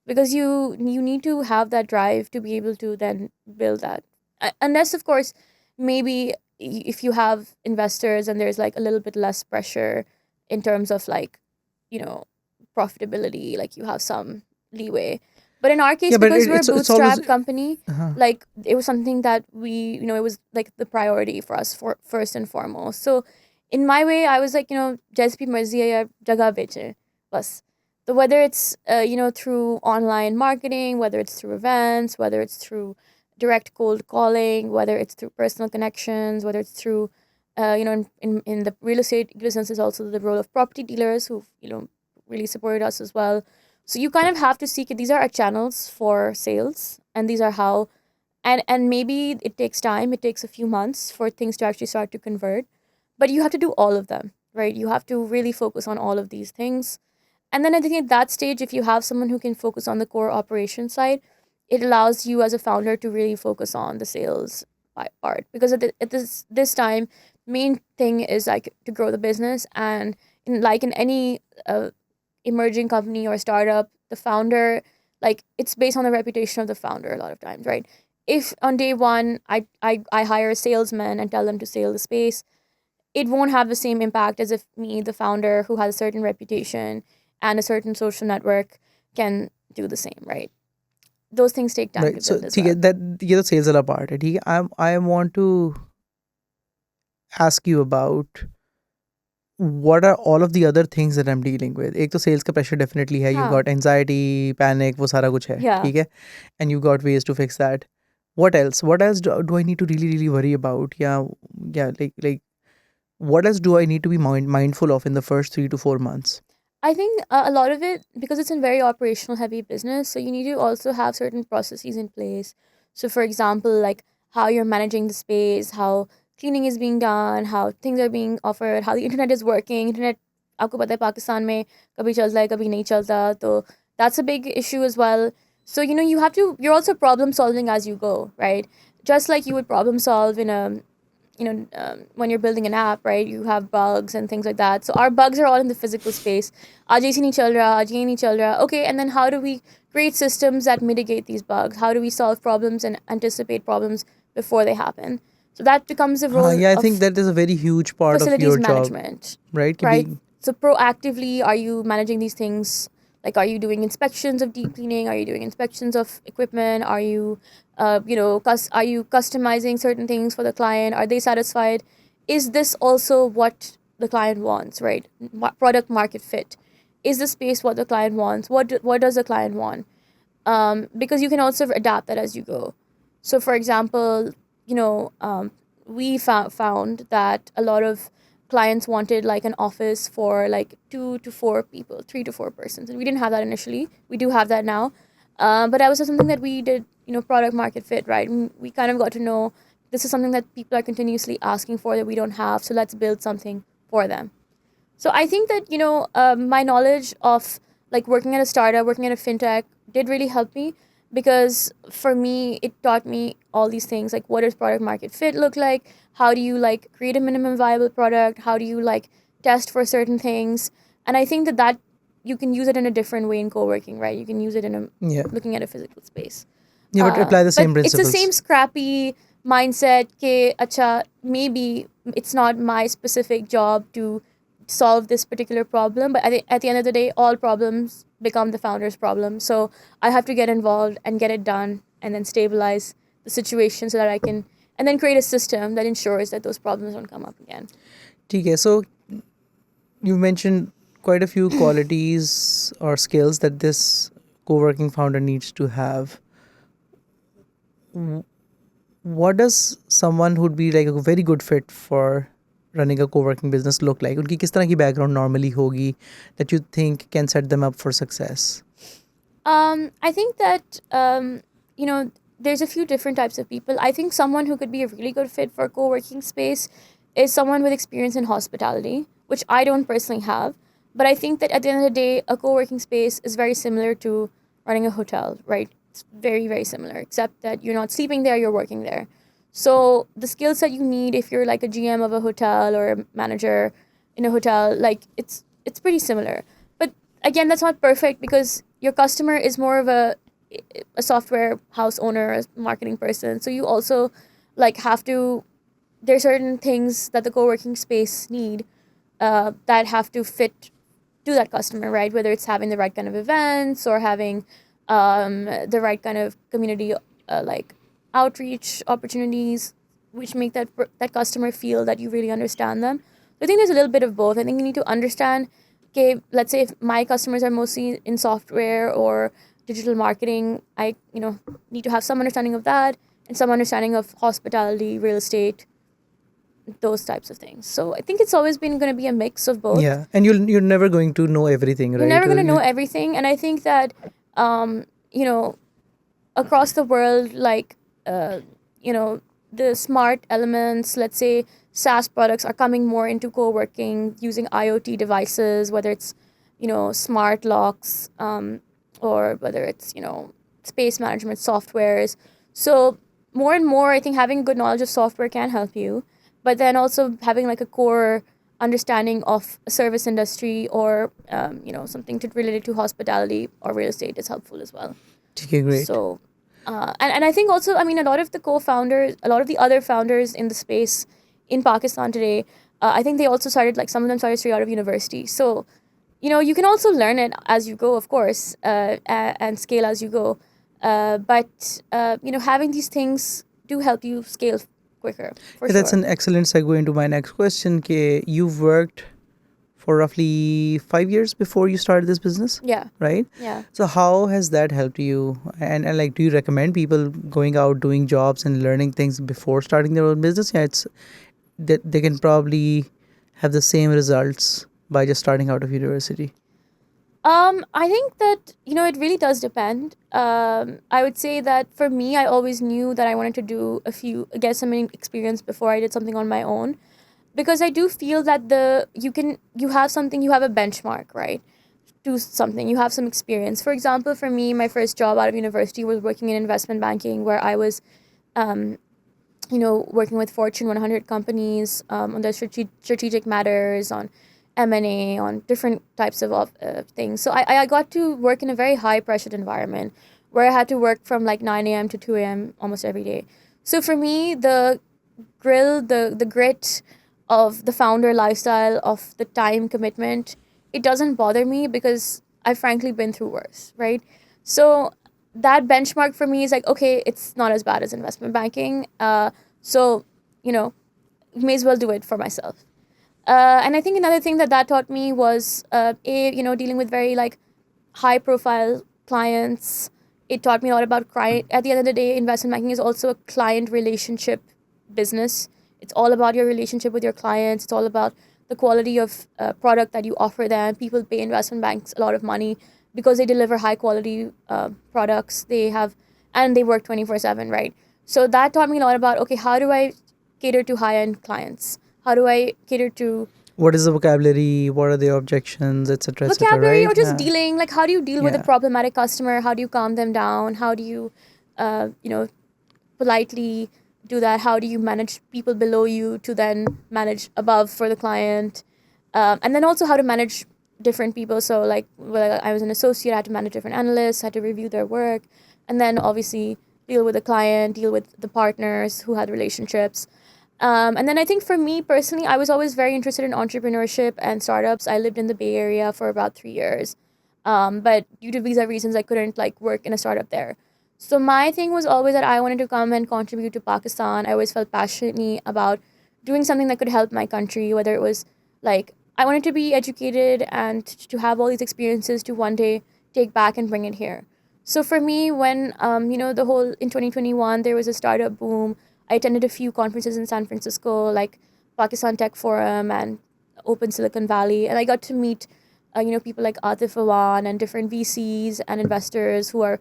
because you need to have that drive to be able to then build that. Unless, of course, maybe if you have investors and there's like a little bit less pressure in terms of like, you know, profitability, like you have some leeway. But in our case, Yeah, but because we're a it's always bootstrap company, like it was something that it was like the priority for us for first and foremost. So in my way, I was like, जैसे भी मर्जी है यार जगह बेचे बस. So whether it's through online marketing, whether it's through events, whether it's through direct cold calling, whether it's through personal connections, whether it's through in the real estate business is also the role of property dealers who really supported us as well. So you kind of have to see these are our channels for sales, and these are how, and maybe it takes time. It takes a few months for things to actually start to convert, but you have to do all of them, right? You have to really focus on all of these things. And then I think at that stage, if you have someone who can focus on the core operation side, it allows you as a founder to really focus on the sales part. Because at this time, main thing is like to grow the business, and in any emerging company or startup, the founder, like it's based on the reputation of the founder a lot of times, right? If on day one I hire a salesman and tell them to sell the space, it won't have the same impact as if me, the founder who has a certain reputation and a certain social network, can do the same, right? Those things take time right. to So build as ठीक है, well. that ये तो sales वाला part है. ठीक है, I want to ask you about what are all of the other things that I'm dealing with. एक तो sales का pressure definitely है. You've हाँ. got anxiety, panic, वो सारा कुछ है. Yeah. ठीक है, and you've got ways to fix that. What else? What else do I need to really worry about? Yeah, like what else do I need to be mindful of in the first 3 to 4 months? I think a lot of it, because it's a very operational heavy business, so you need to also have certain processes in place. So, for example, like how you're managing the space, how cleaning is being done, how things are being offered, how the internet is working. Internet, आपको पता है पाकिस्तान में कभी चलता है कभी नहीं चलता, तो that's a big issue as well. So you're also problem solving as you go, right? Just like you would problem solve in a when you're building an app, right? You have bugs and things like that. So our bugs are all in the physical space. आज ऐसे नहीं चल रहा, आज ये नहीं चल रहा. Okay, and then how do we create systems that mitigate these bugs? How do we solve problems and anticipate problems before they happen? So that becomes a role Yeah, I think of that is a very huge part of facilities your job, management, right? Can right? be, So proactively, are you managing these things? Like, are you doing inspections of deep cleaning? Are you doing inspections of equipment? Are you, are you customizing certain things for the client? Are they satisfied? Is this also what the client wants, right? Product market fit. Is the space what the client wants? What does the client want? Because you can also adapt that as you go. So, for example, you know, we found that a lot of clients wanted like an office for like 2 to 4 people, 3 to 4 persons, and we didn't have that initially. We do have that now, but that was just something that we did, product market fit, right? And we kind of got to know this is something that people are continuously asking for that we don't have, so let's build something for them. So I think that my knowledge of like working at a startup, working at a fintech did really help me because for me it taught me all these things like what does product market fit look like? How do you like create a minimum viable product? How do you like test for certain things? And I think that you can use it in a different way in co-working, right? You can use it in a yeah, looking at a physical space. yeah, but apply the But same it's the principles. same scrappy mindset. Ke, acha, maybe it's not my specific job to solve this particular problem, but at the end of the day, all problems become the founder's problem. So I have to get involved and get it done and then stabilize the situation so that I can, and then create a system that ensures that those problems don't come up again. Okay, so you mentioned quite a few qualities or skills that this co-working founder needs to have. What does someone who'd be like a very good fit for running a co-working business look like? उनकी किस तरह की background normally होगी that you think can set them up for success? I think that there's a few different types of people. I think someone who could be a really good fit for a co-working space is someone with experience in hospitality, which I don't personally have. But I think that at the end of the day, a co-working space is very similar to running a hotel, right? It's very, very similar, except that you're not sleeping there, you're working there. So the skills that you need if you're like a GM of a hotel or a manager in a hotel, like it's pretty similar. But again, that's not perfect because your customer is more of a software house owner, a marketing person. So you also like have to. There are certain things that the co-working space need that have to fit to that customer, right? Whether it's having the right kind of events or having the right kind of community like outreach opportunities, which make that customer feel that you really understand them. So I think there's a little bit of both. I think you need to understand. Okay, let's say if my customers are mostly in software or digital marketing, I need to have some understanding of that and some understanding of hospitality, real estate, those types of things. So I think it's always been going to be a mix of both. Yeah, and you're never going to know everything, You're right? never going to know everything, and I think that um, you know across the world, like you know the smart elements, let's say SaaS products are coming more into co-working using IoT devices, whether it's smart locks, or whether it's space management softwares. So more and more, I think having good knowledge of software can help you, but then also having like a core understanding of a service industry or something related to hospitality or real estate is helpful as well. Okay, great. So, and I think also, I mean, a lot of the co-founders, a lot of the other founders in the space in Pakistan today, I think they also started, like, some of them started straight out of university. So, you can also learn it as you go, of course, and scale as you go. But having these things do help you scale quicker, for Yeah, that's sure. an excellent segue into my next question. Ke you've worked for roughly 5 years before you started this business, Yeah, right? yeah. So how has that helped you? And like, do you recommend people going out doing jobs and learning things before starting their own business? Yeah, it's that they can probably have the same results by just starting out of university. I think that, it really does depend. I would say that for me, I always knew that I wanted to get some experience before I did something on my own. Because I do feel that you have something, you have a benchmark, right? Do something, you have some experience. For example, for me, my first job out of university was working in investment banking, where I was, um, working with Fortune 100 companies on their strategic matters, on M&A, on different types of things. So I got to work in a very high pressured environment where I had to work from like 9 a.m. to 2 a.m. almost every day. So for me, the grill, the grit of the founder lifestyle, of the time commitment, it doesn't bother me because I've frankly been through worse, right? So that benchmark for me is like, okay, it's not as bad as investment banking. So, you know, may as well do it for myself. And I think another thing that taught me was dealing with very like high profile clients. It taught me a lot about client. At the end of the day, investment banking is also a client relationship business. It's all about your relationship with your clients. It's all about the quality of product that you offer them. People pay investment banks a lot of money because they deliver high quality products. They have, and they work 24/7, right? So that taught me a lot about, okay, how do I cater to high end clients? How do I cater to What is the vocabulary? What are their objections, etc., vocabulary, right? or just dealing, like how do you deal with a Yeah. problematic customer? How do you calm them down? How do you you know politely do that? How do you manage people below you to then manage above for the client? And then also how to manage different people. So like when I was an associate, I had to manage different analysts, had to review their work, and then obviously deal with the client, deal with the partners who had relationships. And then I think for me personally, I was always very interested in entrepreneurship and startups. I lived in the Bay Area for about 3 years, but due to visa reasons, I couldn't like work in a startup there. So my thing was always that I wanted to come and contribute to Pakistan. I always felt passionately about doing something that could help my country, whether it was like I wanted to be educated and to have all these experiences to one day take back and bring it here. So for me, when the whole in 2021 there was a startup boom. I attended a few conferences in San Francisco, like Pakistan Tech Forum and Open Silicon Valley, and I got to meet, people like Atif Awan and different VCs and investors who were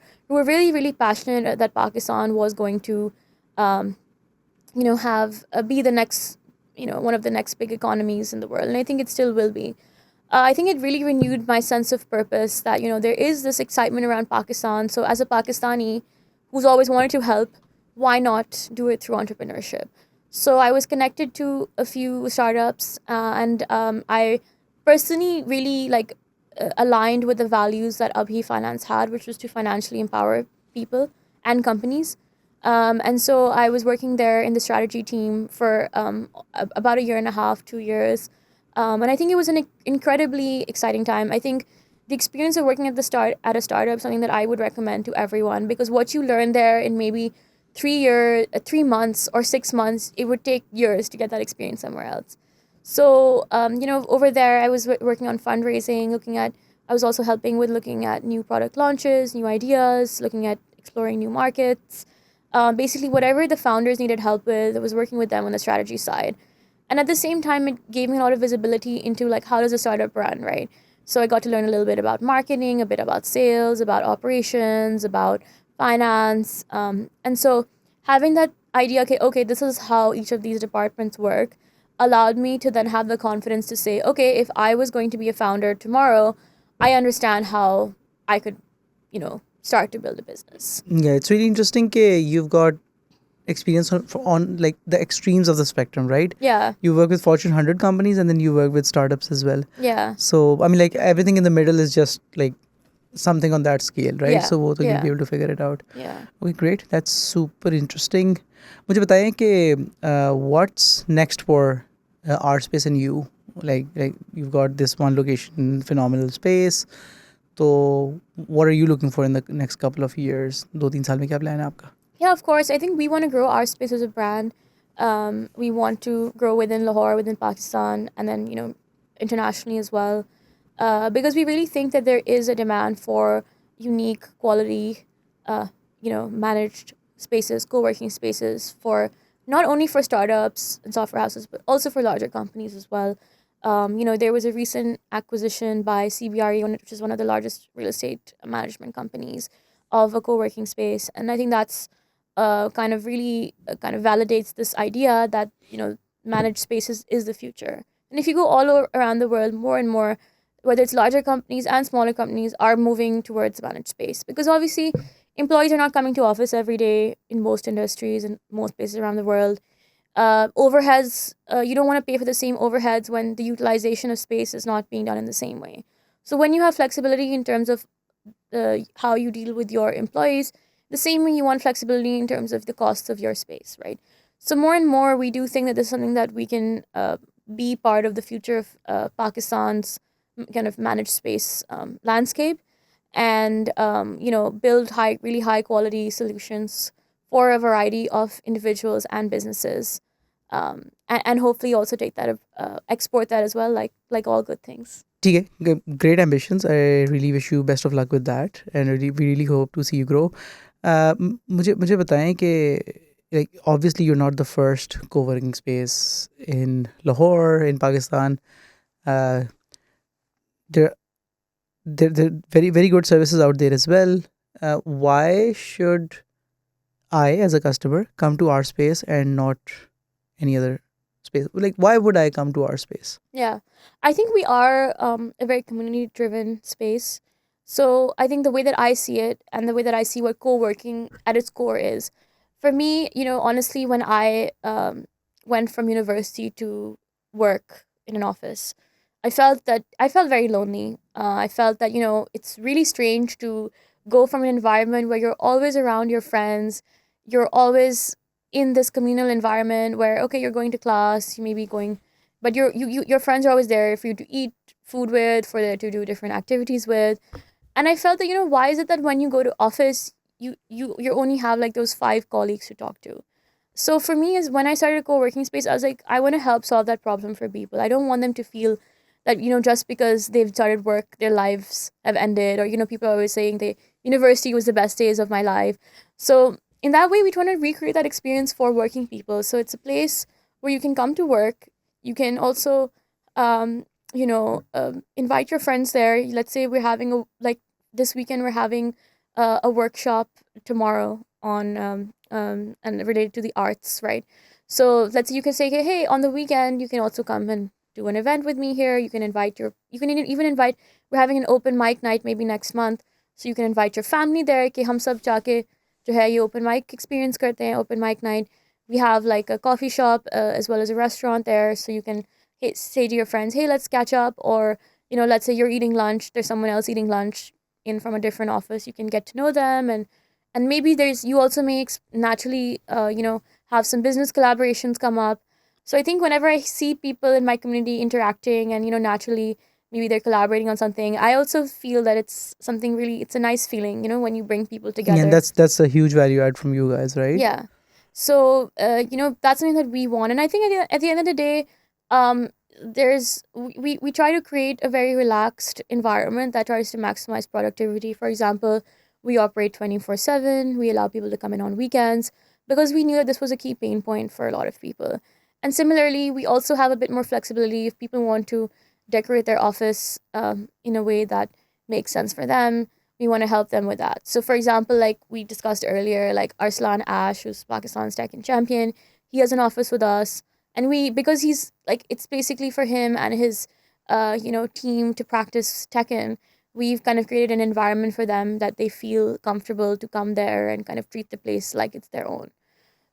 really really passionate that Pakistan was going to, um, have be the next, one of the next big economies in the world, and I think it still will be. I think it really renewed my sense of purpose that, there is this excitement around Pakistan. So, as a Pakistani who's always wanted to help, why not do it through entrepreneurship? So, I was connected to a few startups, and I personally really aligned with the values that Abhi Finance had, which was to financially empower people and companies. And so I was working there in the strategy team for about a year and a half, 2 years. And I think it was an incredibly exciting time. I think the experience of working at a startup is something that I would recommend to everyone, because what you learn there in maybe 3 years, 3 months or 6 months, it would take years to get that experience somewhere else. So, over there, I was working on fundraising, I was also helping with looking at new product launches, new ideas, looking at exploring new markets. Basically, whatever the founders needed help with, I was working with them on the strategy side. And at the same time, it gave me a lot of visibility into like how does a startup run, right? So I got to learn a little bit about marketing, a bit about sales, about operations, about finance. And so having that idea, okay, this is how each of these departments work, allowed me to then have the confidence to say, okay, if I was going to be a founder tomorrow, I understand how I could, start to build a business. Yeah, it's really interesting that you've got experience on like the extremes of the spectrum, right? Yeah, You work with Fortune 100 companies and then you work with startups as well. yeah, So, I mean, like everything in the middle is just like something on that scale, right? yeah, So, both you'll be yeah, able to figure it out. yeah. Okay, great. That's super interesting. मुझे बताएं कि what's next for RSpace and you? Like you've got this one location, phenomenal space. So, what are you looking for in the next couple of years? 2-3 साल में क्या plan है आपका? Yeah, of course. I think we want to grow our space as a brand. We want to grow within Lahore, within Pakistan, and then, internationally as well. Because we really think that there is a demand for unique quality, managed spaces, co-working spaces for not only for startups and software houses, but also for larger companies as well. There was a recent acquisition by CBRE, which is one of the largest real estate management companies, of a co-working space, and I think that's kind of really kind of validates this idea that managed spaces is the future. And if you go around the world, more and more, whether it's larger companies and smaller companies, are moving towards managed space, because obviously employees are not coming to office every day in most industries and most places around the world. Overheads, you don't want to pay for the same overheads when the utilization of space is not being done in the same way. So when you have flexibility in terms of how you deal with your employees, the same way you want flexibility in terms of the costs of your space, right? So more and more, we do think that this is something that we can be part of the future of Pakistan's kind of managed space landscape, and build really high quality solutions for a variety of individuals and businesses, and hopefully also take that export that as well, like all good things. ठीक है, great ambitions. I really wish you best of luck with that, and we really hope to see you grow. मुझे मुझे बताएं कि like obviously you're not the first co-working space in Lahore in Pakistan. Uh, there there are very very good services out there as well. Why should I, as a customer, come to our space and not any other space? Like, why would I come to our space? Yeah, I think we are a very community driven space. So I think the way that I see it and the way that I see what co working at its core is, for me, honestly, when I went from university to work in an office, I felt very lonely. I felt that, it's really strange to go from an environment where you're always around your friends, you're always in this communal environment where, okay, you're going to class, you may be going, but your friends are always there for you to eat food with, for there to do different activities with. And I felt that, why is it that when you go to office, you only have like those five colleagues to talk to? So for me, is when I started a co-working space, I was like, I want to help solve that problem for people. I don't want them to feel that, just because they've started work, their lives have ended, or, people are always saying the university was the best days of my life. So in that way, we try to recreate that experience for working people. So it's a place where you can come to work. You can also, invite your friends there. Let's say we're having like this weekend, we're having a workshop tomorrow on and related to the arts, right? So let's say you can say, hey, on the weekend, you can also come and do an event with me here. You can you can even invite, we're having an open mic night maybe next month. So you can invite your family there कि हम सब जाके जो है ये open mic experience करते हैं, open mic night. We have like a coffee shop as well as a restaurant there. So you can say to your friends, hey, let's catch up. Or, let's say you're eating lunch, there's someone else eating lunch in from a different office. You can get to know them, and maybe you also may naturally, have some business collaborations come up. So I think whenever I see people in my community interacting and, naturally maybe they're collaborating on something, I also feel that it's something really, it's a nice feeling, when you bring people Yeah, and together. that's a huge value add from you guys, right? Yeah. So, that's something that we want. And I think at the end of the day, we try to create a very relaxed environment that tries to maximize productivity. For example, we operate 24/7. We allow people to come in on weekends because we knew that this was a key pain point for a lot of people. And similarly, we also have a bit more flexibility if people want to decorate their office in a way that makes sense for them. We want to help them with that. So, for example, like we discussed earlier, like Arslan Ash, who's Pakistan's tech champion, he has an office with us, and because he's like, it's basically for him and his team to practice Tekken. We've kind of created an environment for them that they feel comfortable to come there and kind of treat the place like it's their own.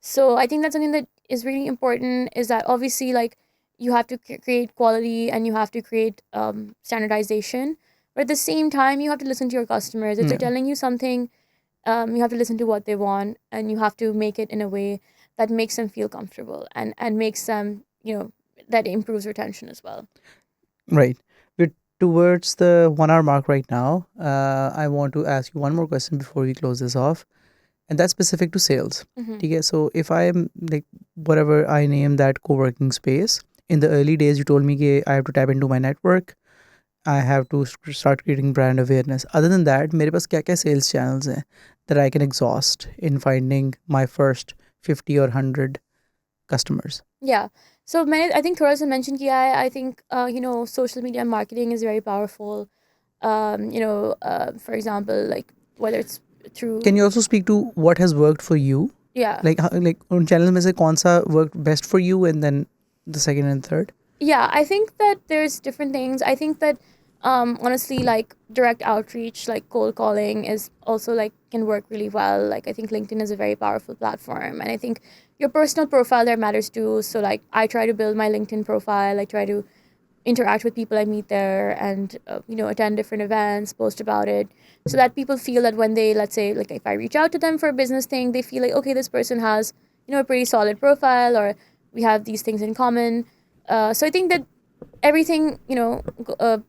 So I think that's something that is really important, is that obviously, like, you have to create quality and you have to create standardization, but at the same time you have to listen to your customers. If they're Yeah. telling you something, you have to listen to what they want, and you have to make it in a way that makes them feel comfortable, and makes them, that improves retention as well. Right. We're towards the 1 hour mark right now. I want to ask you one more question before we close this off, and that's specific to sales. Mm-hmm. Okay, so if I'm like whatever I name that co-working space, in the early days you told me कि I have to tap into my network, I have to start creating brand awareness. Other than that, मेरे पास क्या क्या sales channels हैं that I can exhaust in finding my first 50 or 100 customers? Yeah. So many, I think Thoras mentioned kiya hai. I think social media marketing is very powerful. For example, like whether it's Can through, you also speak to what has worked for you? yeah. Like उन channels में से कौन सा worked best for you, and then the second and third? Yeah, I think that there's different things. I think that honestly, like direct outreach, like cold calling, is also like can work really well. Like I think LinkedIn is a very powerful platform, and I think your personal profile there matters too. So like I try to build my LinkedIn profile. I try to interact with people I meet there, and attend different events, post about it, so that people feel that when they, let's say, like if I reach out to them for a business thing, they feel like, okay, this person has a pretty solid profile, or we have these things in common. So I think that everything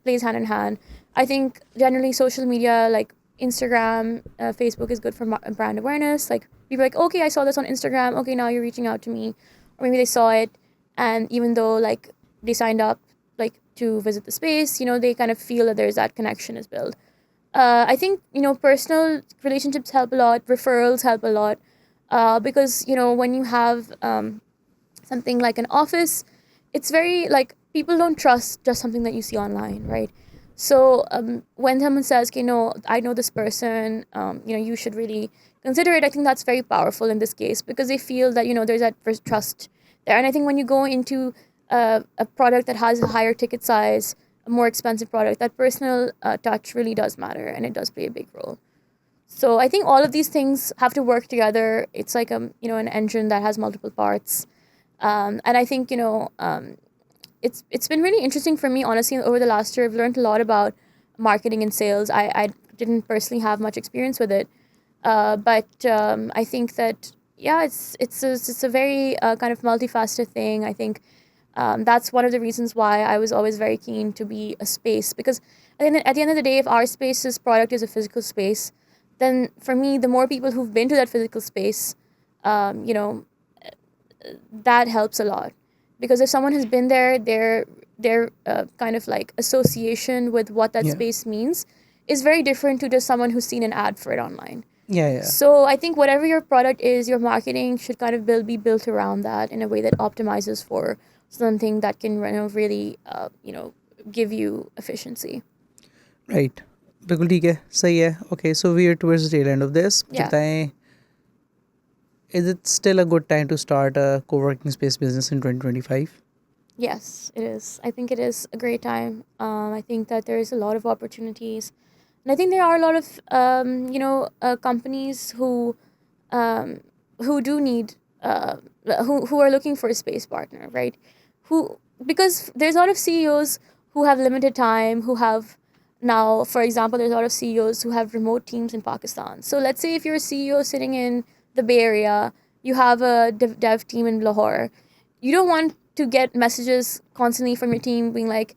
plays hand in hand. I think generally social media like Instagram, Facebook is good for brand awareness. Like people are like, okay, I saw this on Instagram. Okay, now you're reaching out to me, or maybe they saw it, and even though like they signed up like to visit the space, they kind of feel that there's that connection is built. I think personal relationships help a lot. Referrals help a lot, because when you have something like an office, it's very like people don't trust just something that you see online, right? So when someone says, I know this person, you should really consider it. I think that's very powerful in this case because they feel that there's that first trust there. And I think when you go into a product that has a higher ticket size, a more expensive product, that personal touch really does matter, and it does play a big role. So I think all of these things have to work together. It's like an engine that has multiple parts. And I think it's been really interesting for me, honestly. Over the last year, I've learned a lot about marketing and sales. I didn't personally have much experience with it, but I think that yeah, it's a very kind of multifaceted thing. I think that's one of the reasons why I was always very keen to be a space, because at the end of the day, if our space's product is a physical space, then for me, the more people who've been to that physical space, um, you know, that helps a lot. Because if someone has been there, their kind of like association with what that Yeah. space means is very different to just someone who's seen an ad for it online. Yeah, yeah. So I think whatever your product is, your marketing should kind of be built around that in a way that optimizes for something that can really give you efficiency. Right. बिल्कुल ठीक है, सही है. Okay, so we are towards the tail end of this. Yeah. बताएं, is it still a good time to start a co-working space business in 2025? Yes, it is. I think it is a great time. I think that there is a lot of opportunities, and I think there are a lot of companies who do need who are looking for a space partner, right? Who, because there's a lot of CEOs who have limited time, who have now, for example, there's a lot of CEOs who have remote teams in Pakistan. So let's say if you're a CEO sitting in the Bay Area, you have a dev team in Lahore. You don't want to get messages constantly from your team being like,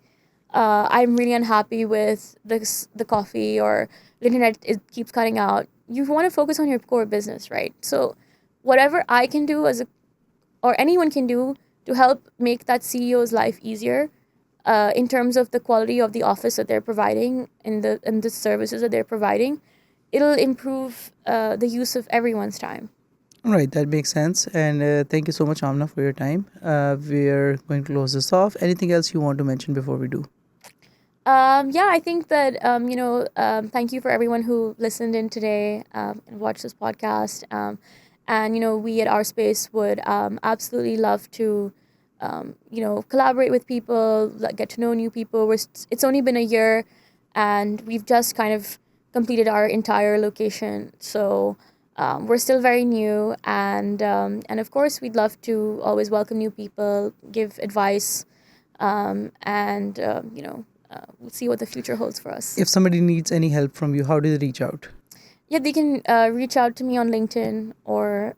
I'm really unhappy with the coffee, or the internet it keeps cutting out. You want to focus on your core business, right? So whatever I can do or anyone can do to help make that CEO's life easier, in terms of the quality of the office that they're providing and the services that they're providing, it'll improve the use of everyone's time. All right, that makes sense. And thank you so much, Amna, for your time. We're going to close this off. Anything else you want to mention before we do? Yeah, I think that thank you for everyone who listened in today and watched this podcast. And we at RSpace would absolutely love to collaborate with people, get to know new people. It's only been a year, and we've just kind of completed our entire location, so we're still very new. And of course, we'd love to always welcome new people, give advice, and we'll see what the future holds for us. If somebody needs any help from you, how do they reach out? Yeah, they can reach out to me on LinkedIn, or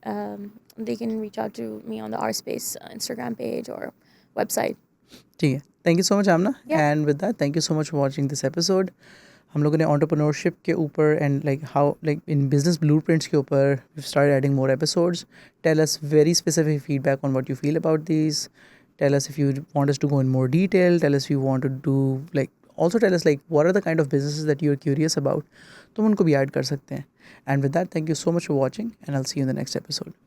they can reach out to me on the RSpace Instagram page or website. ठीक है. Thank you so much, Amna. Yeah. And with that, thank you so much for watching this episode. हम लोगों ने entrepreneurship के ऊपर and like how like in business blueprints के ऊपर we've started adding more episodes. Tell us very specific feedback on what you feel about these. Tell us if you want us to go in more detail. Tell us if you want to do like, also tell us like what are the kind of businesses that you're curious about. तुम उनको भी add कर सकते हैं. And with that, thank you so much for watching, and I'll see you in the next episode.